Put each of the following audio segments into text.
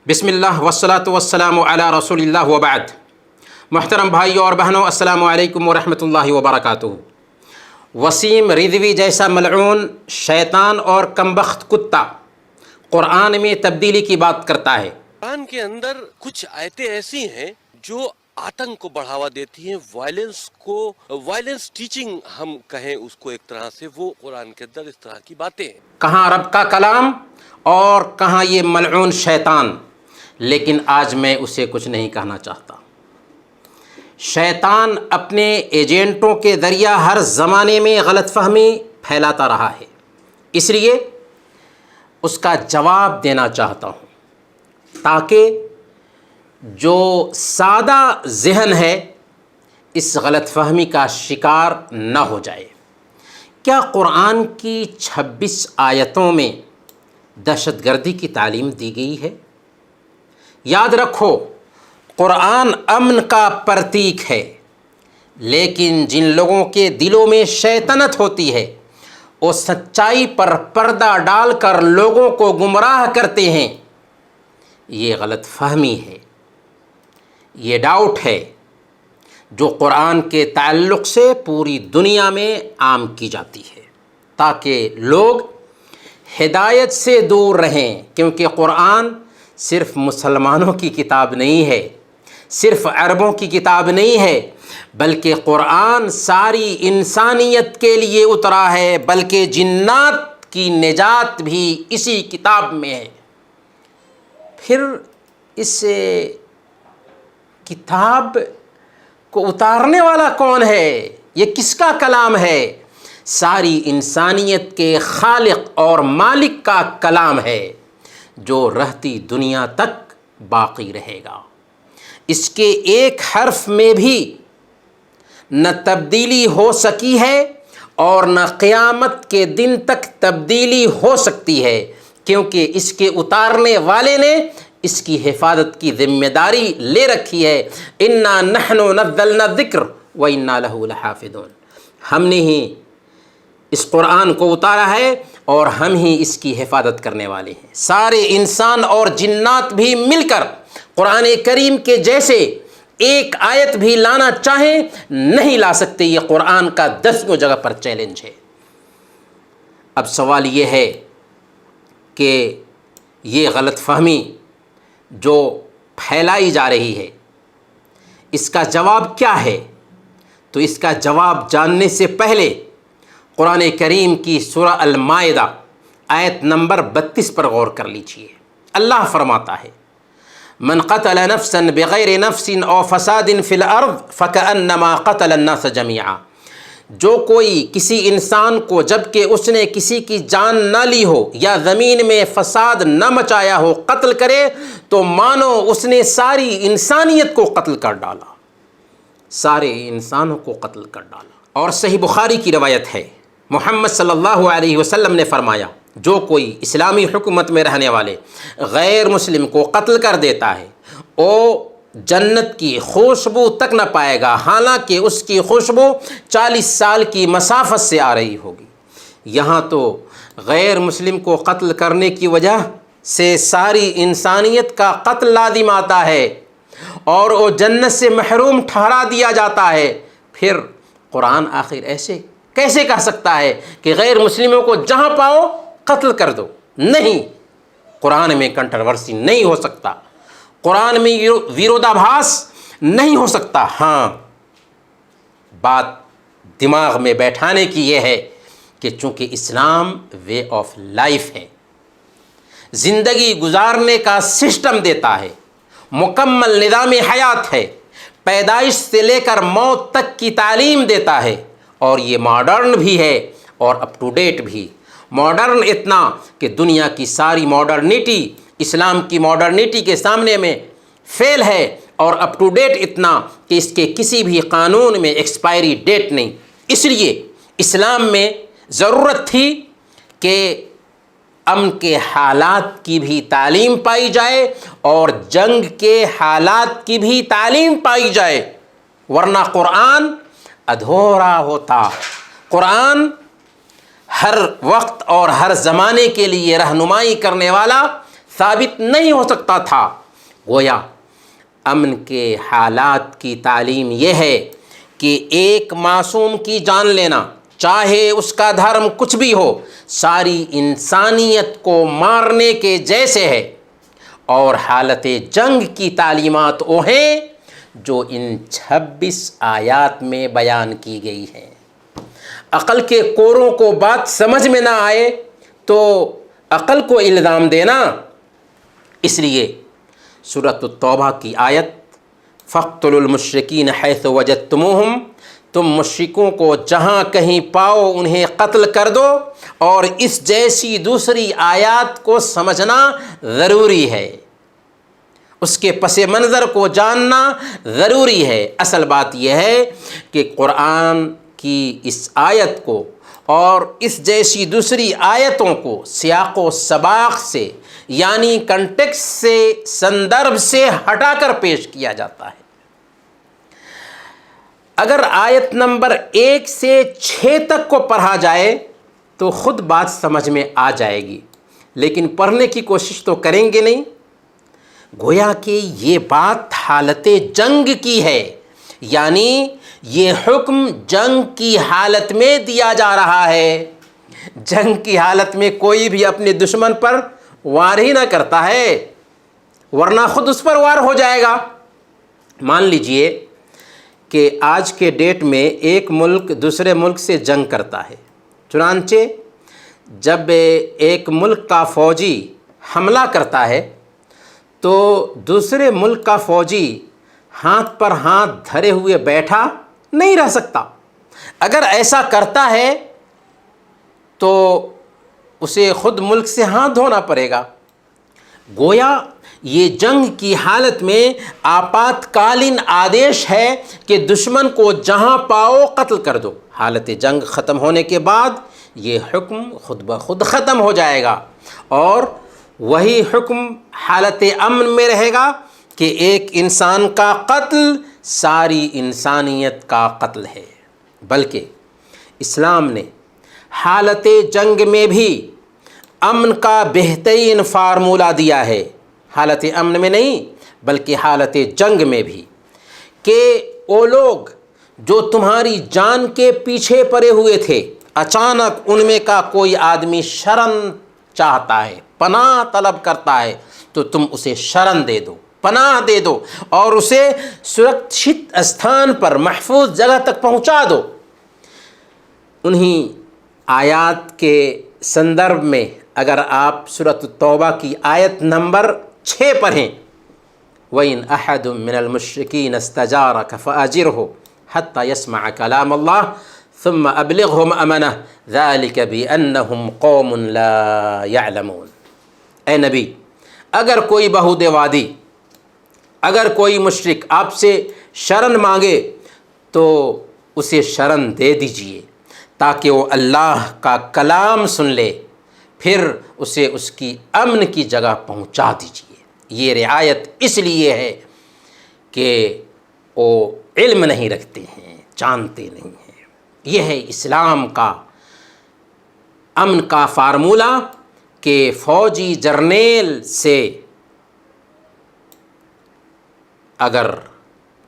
بسم اللہ والصلاة والسلام علی رسول اللہ وبعد۔ محترم بھائیوں اور بہنوں، السلام علیکم ورحمۃ اللہ وبرکاتہ۔ وسیم رضوی جیسا ملعون شیطان اور کمبخت کتا قرآن میں تبدیلی کی بات کرتا ہے۔ قرآن کے اندر کچھ آیتیں ایسی ہیں جو آتنک کو بڑھاوا دیتی ہیں، وائلنس ٹیچنگ ہم کہیں اس کو ایک طرح سے، وہ قرآن کے اندر اس طرح کی باتیں ہیں۔ کہاں رب کا کلام اور کہاں یہ ملعون شیطان، لیکن آج میں اسے کچھ نہیں کہنا چاہتا۔ شیطان اپنے ایجنٹوں کے ذریعہ ہر زمانے میں غلط فہمی پھیلاتا رہا ہے، اس لیے اس کا جواب دینا چاہتا ہوں تاکہ جو سادہ ذہن ہے اس غلط فہمی کا شکار نہ ہو جائے۔ کیا قرآن کی 26 آیتوں میں دہشت گردی کی تعلیم دی گئی ہے؟ یاد رکھو، قرآن امن کا پرتیک ہے، لیکن جن لوگوں کے دلوں میں شیطنت ہوتی ہے وہ سچائی پر پردہ ڈال کر لوگوں کو گمراہ کرتے ہیں۔ یہ غلط فہمی ہے، یہ ڈاؤٹ ہے جو قرآن کے تعلق سے پوری دنیا میں عام کی جاتی ہے تاکہ لوگ ہدایت سے دور رہیں، کیونکہ قرآن صرف مسلمانوں کی کتاب نہیں ہے، صرف عربوں کی کتاب نہیں ہے، بلکہ قرآن ساری انسانیت کے لیے اترا ہے، بلکہ جنات کی نجات بھی اسی کتاب میں ہے۔ پھر اس کتاب کو اتارنے والا کون ہے؟ یہ کس کا کلام ہے؟ ساری انسانیت کے خالق اور مالک کا کلام ہے جو رہتی دنیا تک باقی رہے گا۔ اس کے ایک حرف میں بھی نہ تبدیلی ہو سکی ہے اور نہ قیامت کے دن تک تبدیلی ہو سکتی ہے، کیونکہ اس کے اتارنے والے نے اس کی حفاظت کی ذمہ داری لے رکھی ہے۔ اِنَّا نَحْنُ نَزَّلْنَا الذِّكْرَ وَإِنَّا لَهُ لَحَافِظُونَ۔ ہم نے ہی اس قرآن کو اتارا ہے اور ہم ہی اس کی حفاظت کرنے والے ہیں۔ سارے انسان اور جنات بھی مل کر قرآن کریم کے جیسے ایک آیت بھی لانا چاہیں نہیں لا سکتے۔ یہ قرآن کا 10ویں جگہ پر چیلنج ہے۔ اب سوال یہ ہے کہ یہ غلط فہمی جو پھیلائی جا رہی ہے اس کا جواب کیا ہے؟ تو اس کا جواب جاننے سے پہلے قرآن کریم کی سورہ المائدہ آیت نمبر 32 پر غور کر لیجیے۔ اللہ فرماتا ہے، من قتل نفسا بغیر نفس او فساد فی الارض فکأنما قتل الناس جميعا۔ جو کوئی کسی انسان کو جبکہ اس نے کسی کی جان نہ لی ہو یا زمین میں فساد نہ مچایا ہو قتل کرے تو مانو اس نے ساری انسانیت کو قتل کر ڈالا، سارے انسانوں کو قتل کر ڈالا۔ اور صحیح بخاری کی روایت ہے، محمد صلی اللہ علیہ وسلم نے فرمایا، جو کوئی اسلامی حکومت میں رہنے والے غیر مسلم کو قتل کر دیتا ہے وہ جنت کی خوشبو تک نہ پائے گا، حالانکہ اس کی خوشبو 40 سال کی مسافت سے آ رہی ہوگی۔ یہاں تو غیر مسلم کو قتل کرنے کی وجہ سے ساری انسانیت کا قتل لازم آتا ہے اور وہ جنت سے محروم ٹھہرا دیا جاتا ہے۔ پھر قرآن آخر ایسے کیسے کہہ سکتا ہے کہ غیر مسلموں کو جہاں پاؤ قتل کر دو؟ نہیں، قرآن میں کنٹروورسی نہیں ہو سکتا، قرآن میں ویرودابھاس نہیں ہو سکتا۔ ہاں، بات دماغ میں بیٹھانے کی یہ ہے کہ چونکہ اسلام وے آف لائف ہے، زندگی گزارنے کا سسٹم دیتا ہے، مکمل نظام حیات ہے، پیدائش سے لے کر موت تک کی تعلیم دیتا ہے، اور یہ ماڈرن بھی ہے اور اپ ٹو ڈیٹ بھی۔ ماڈرن اتنا کہ دنیا کی ساری ماڈرنیٹی اسلام کی ماڈرنیٹی کے سامنے میں فیل ہے، اور اپ ٹو ڈیٹ اتنا کہ اس کے کسی بھی قانون میں ایکسپائری ڈیٹ نہیں۔ اس لیے اسلام میں ضرورت تھی کہ امن کے حالات کی بھی تعلیم پائی جائے اور جنگ کے حالات کی بھی تعلیم پائی جائے، ورنہ قرآن ادھورا ہوتا۔ قرآن ہر وقت اور ہر زمانے کے لیے رہنمائی کرنے والا ثابت نہیں ہو سکتا تھا۔ گویا امن کے حالات کی تعلیم یہ ہے کہ ایک معصوم کی جان لینا، چاہے اس کا دھرم کچھ بھی ہو، ساری انسانیت کو مارنے کے جیسے ہے۔ اور حالت جنگ کی تعلیمات وہ ہیں جو ان 26 آیات میں بیان کی گئی ہیں۔ عقل کے کوروں کو بات سمجھ میں نہ آئے تو عقل کو الزام دینا۔ اس لیے سورۃ التوبہ کی آیت فَاقْتُلُوا الْمُشْرِكِينَ حَيْثُ وَجَدتُّمُوهُمْ، تم مشرکوں کو جہاں کہیں پاؤ انہیں قتل کر دو، اور اس جیسی دوسری آیات کو سمجھنا ضروری ہے، اس کے پس منظر کو جاننا ضروری ہے۔ اصل بات یہ ہے کہ قرآن کی اس آیت کو اور اس جیسی دوسری آیتوں کو سیاق و سباق سے، یعنی کنٹیکس سے، سندرب سے ہٹا کر پیش کیا جاتا ہے۔ اگر آیت نمبر 1 سے 6 تک کو پڑھا جائے تو خود بات سمجھ میں آ جائے گی، لیکن پڑھنے کی کوشش تو کریں گے نہیں۔ گویا کہ یہ بات حالت جنگ کی ہے، یعنی یہ حکم جنگ کی حالت میں دیا جا رہا ہے۔ جنگ کی حالت میں کوئی بھی اپنے دشمن پر وار ہی نہ کرتا ہے، ورنہ خود اس پر وار ہو جائے گا۔ مان لیجئے کہ آج کے ڈیٹ میں ایک ملک دوسرے ملک سے جنگ کرتا ہے، چنانچہ جب ایک ملک کا فوجی حملہ کرتا ہے تو دوسرے ملک کا فوجی ہاتھ پر ہاتھ دھرے ہوئے بیٹھا نہیں رہ سکتا۔ اگر ایسا کرتا ہے تو اسے خود ملک سے ہاتھ دھونا پڑے گا۔ گویا یہ جنگ کی حالت میں آپات کالین آدیش ہے کہ دشمن کو جہاں پاؤ قتل کر دو۔ حالت جنگ ختم ہونے کے بعد یہ حکم خود بخود ختم ہو جائے گا، اور وہی حکم حالت امن میں رہے گا کہ ایک انسان کا قتل ساری انسانیت کا قتل ہے۔ بلکہ اسلام نے حالت جنگ میں بھی امن کا بہترین فارمولہ دیا ہے، حالت امن میں نہیں بلکہ حالت جنگ میں بھی، کہ وہ لوگ جو تمہاری جان کے پیچھے پڑے ہوئے تھے، اچانک ان میں کا کوئی آدمی شرن چاہتا ہے، پناہ طلب کرتا ہے، تو تم اسے شرن دے دو، پناہ دے دو، اور اسے سرکشت استھان پر محفوظ جگہ تک پہنچا دو۔ انہی آیات کے سندرب میں اگر آپ سورۃ التوبہ کی آیت نمبر 6 پڑھیں، وَإِنْ أَحَدٌ مِّنَ الْمُشْرِكِينَ اسْتَجَارَكَ فَأَجِرْهُ حَتَّى يَسْمَعَ كَلَامَ اللَّهِ ثُمَّ أَبْلِغْهُ مَأْمَنَهُ ذَلِكَ بِأَنَّهُمْ قَوْمٌ لَا يَعْلَمُونَ۔ اے نبی، اگر کوئی بہود وادی، اگر کوئی مشرک آپ سے شرن مانگے تو اسے شرن دے دیجئے تاکہ وہ اللہ کا کلام سن لے، پھر اسے اس کی امن کی جگہ پہنچا دیجئے۔ یہ رعایت اس لیے ہے کہ وہ علم نہیں رکھتے ہیں، جانتے نہیں ہیں۔ یہ ہے اسلام کا امن کا فارمولہ کہ فوجی جرنیل سے اگر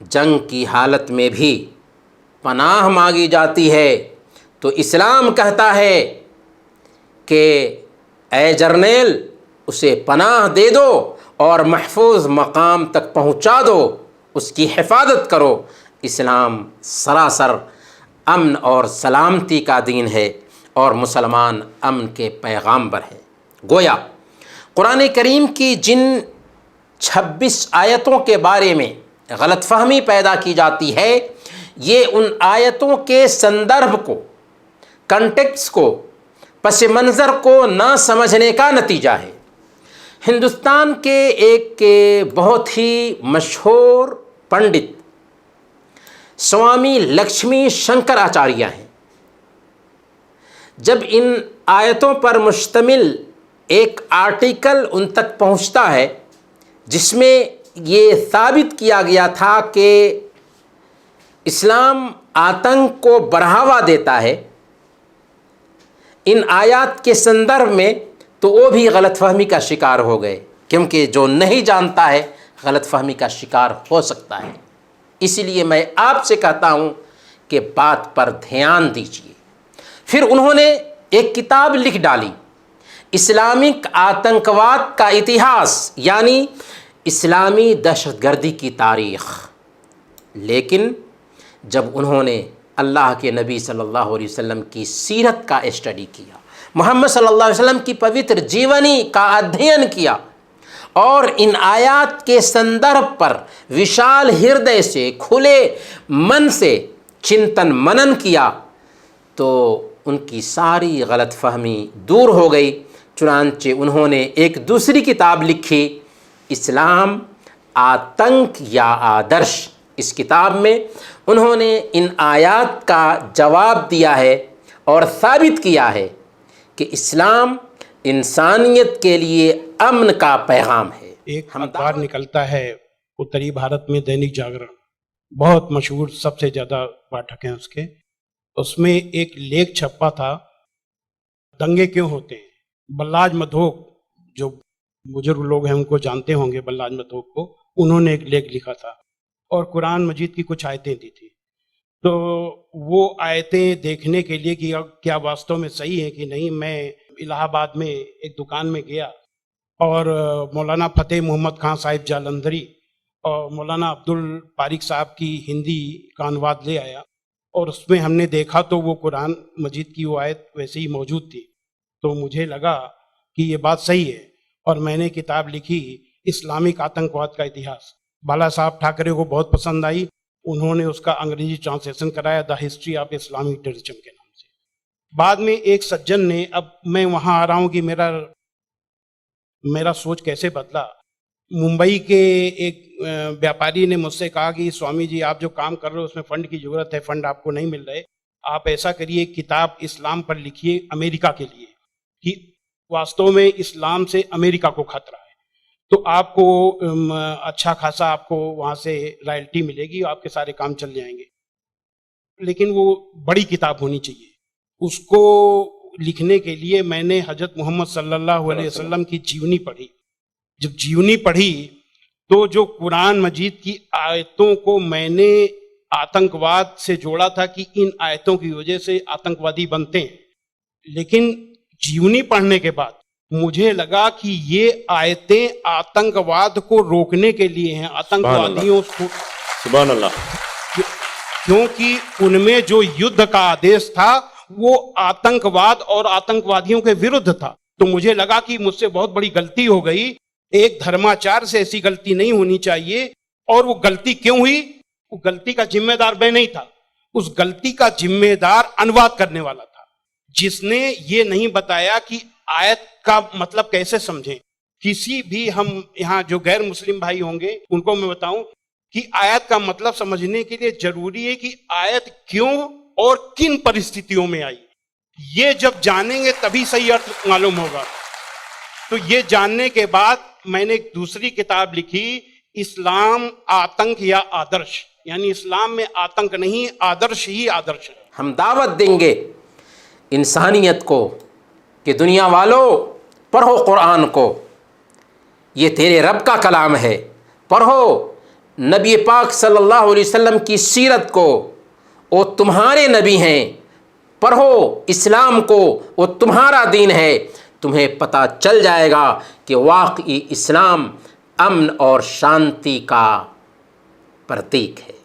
جنگ کی حالت میں بھی پناہ مانگی جاتی ہے تو اسلام کہتا ہے کہ اے جرنیل اسے پناہ دے دو اور محفوظ مقام تک پہنچا دو، اس کی حفاظت کرو۔ اسلام سراسر امن اور سلامتی کا دین ہے اور مسلمان امن کے پیغامبر ہیں۔ گویا قرآن کریم کی جن 26 آیتوں کے بارے میں غلط فہمی پیدا کی جاتی ہے، یہ ان آیتوں کے سندرب کو، کنٹیکس کو، پس منظر کو نہ سمجھنے کا نتیجہ ہے۔ ہندوستان کے ایک بہت ہی مشہور پنڈت سوامی لکشمی شنکر آچاریہ ہیں۔ جب ان آیتوں پر مشتمل ایک آرٹیکل ان تک پہنچتا ہے جس میں یہ ثابت کیا گیا تھا کہ اسلام آتنک کو بڑھاوا دیتا ہے ان آیات کے سندرب میں، تو وہ بھی غلط فہمی کا شکار ہو گئے۔ کیونکہ جو نہیں جانتا ہے غلط فہمی کا شکار ہو سکتا ہے۔ اسی لیے میں آپ سے کہتا ہوں کہ بات پر دھیان دیجیے۔ پھر انہوں نے ایک کتاب لکھ ڈالی، اسلامک آتنکواد کا اتہاس، یعنی اسلامی دہشت گردی کی تاریخ۔ لیکن جب انہوں نے اللہ کے نبی صلی اللہ علیہ وسلم کی سیرت کا اسٹڈی کیا، محمد صلی اللہ علیہ وسلم کی پوتر جیونی کا ادھین کیا، اور ان آیات کے سندرب پر وشال ہردے سے، کھلے من سے چنتن منن کیا، تو ان کی ساری غلط فہمی دور ہو گئی۔ چنانچہ انہوں نے ایک دوسری کتاب لکھی، اسلام آتنک یا آدرش۔ اس کتاب میں انہوں نے ان آیات کا جواب دیا ہے اور ثابت کیا ہے کہ اسلام انسانیت کے لیے امن کا پیغام ہے۔ ایک اخبار نکلتا ہے اتری بھارت میں، دینک جاگرن، بہت مشہور، سب سے زیادہ پاٹھک ہیں اس کے۔ اس میں ایک لیکھ چھپا تھا، دنگے کیوں ہوتے ہیں۔ بلراج مدھوک، جو بزرگ لوگ ہیں ان کو جانتے ہوں گے، بلراج مدھوک کو، انہوں نے ایک لیکھ لکھا تھا اور قرآن مجید کی کچھ آیتیں دی تھی۔ تو وہ آیتیں دیکھنے کے لیے کہ کیا واستو میں صحیح ہے کہ نہیں، میں الہ آباد میں ایک دکان میں گیا اور مولانا فتح محمد خان صاحب جالندھری اور مولانا عبد البارک صاحب کی ہندی کا انواد لے آیا، اور اس میں ہم نے دیکھا تو وہ قرآن مجید کی وہ آیت ویسے ہی موجود تھی۔ تو مجھے لگا کہ یہ بات صحیح ہے، اور میں نے کتاب لکھی اسلامک آتنکواد کا اتہاس۔ بالا صاحب ٹھاکرے کو بہت پسند آئی، انہوں نے اس کا انگریزی ٹرانسلیشن کرایا، the history of Islamic terrorism کے نام سے۔ بعد میں ایک سجن نے، اب میں وہاں آ رہا ہوں کہ میرا سوچ کیسے بدلا۔ ممبئی کے ایک بیاپاری نے مجھ سے کہا کہ سوامی جی آپ جو کام کر رہے ہو اس میں فنڈ کی ضرورت ہے، فنڈ آپ کو نہیں مل رہے، آپ ایسا کریے کتاب اسلام پر لکھیے امریکہ کے لیے، کہ واستو میں اسلام سے امریکہ کو خطرہ ہے، تو آپ کو اچھا خاصا آپ کو وہاں سے رائلٹی ملے گی، آپ کے سارے کام چل جائیں گے، لیکن وہ بڑی کتاب ہونی چاہیے۔ اس کو لکھنے کے لیے میں نے حضرت محمد صلی اللہ علیہ وسلم کی جیونی پڑھی۔ جب جیونی پڑھی تو جو قرآن مجید کی آیتوں کو میں نے آتنکواد سے جوڑا تھا کہ ان آیتوں کی وجہ سے آتنکوادی بنتے ہیں، لیکن جیونی پڑھنے کے بعد مجھے لگا کہ یہ آیتیں آتنکواد کو روکنے کے لیے ہیں، آتنکوادیوں کو، سبحان اللہ، کیونکہ ان میں جو یدھ کا آدیش تھا وہ آتنکواد اور آتنکوادیوں کے ورد تھا۔ تو مجھے لگا کہ مجھ سے بہت بڑی غلطی ہو گئی، ایک دھرماچار سے ایسی غلطی نہیں ہونی چاہیے۔ اور وہ غلطی کیوں ہوئی؟ وہ غلطی کا ذمہ دار میں نہیں تھا، اس غلطی کا ذمہ دار انواد کرنے والا تھا، جس نے یہ نہیں بتایا کہ آیت کا مطلب کیسے سمجھیں۔ کسی بھی ہم یہاں جو غیر مسلم بھائی ہوں گے ان کو میں بتاؤں کہ آیت کا مطلب سمجھنے کے لیے ضروری ہے کہ آیت کیوں اور کن پرستھتیوں میں آئی، یہ جب جانیں گے تبھی صحیح ارتھ معلوم ہوگا۔ تو یہ جاننے کے بعد میں نے ایک دوسری کتاب لکھی، اسلام آتنک یا آدرش، یعنی اسلام میں آتنک نہیں، آدرش ہی آدرش ہے۔ ہم دعوت دیں گے انسانیت کو کہ دنیا والوں پڑھو قرآن کو، یہ تیرے رب کا کلام ہے، پڑھو نبی پاک صلی اللہ علیہ وسلم کی سیرت کو، وہ تمہارے نبی ہیں، پڑھو اسلام کو، وہ تمہارا دین ہے، تمہیں پتہ چل جائے گا کہ واقعی اسلام امن اور شانتی کا پرتیک ہے۔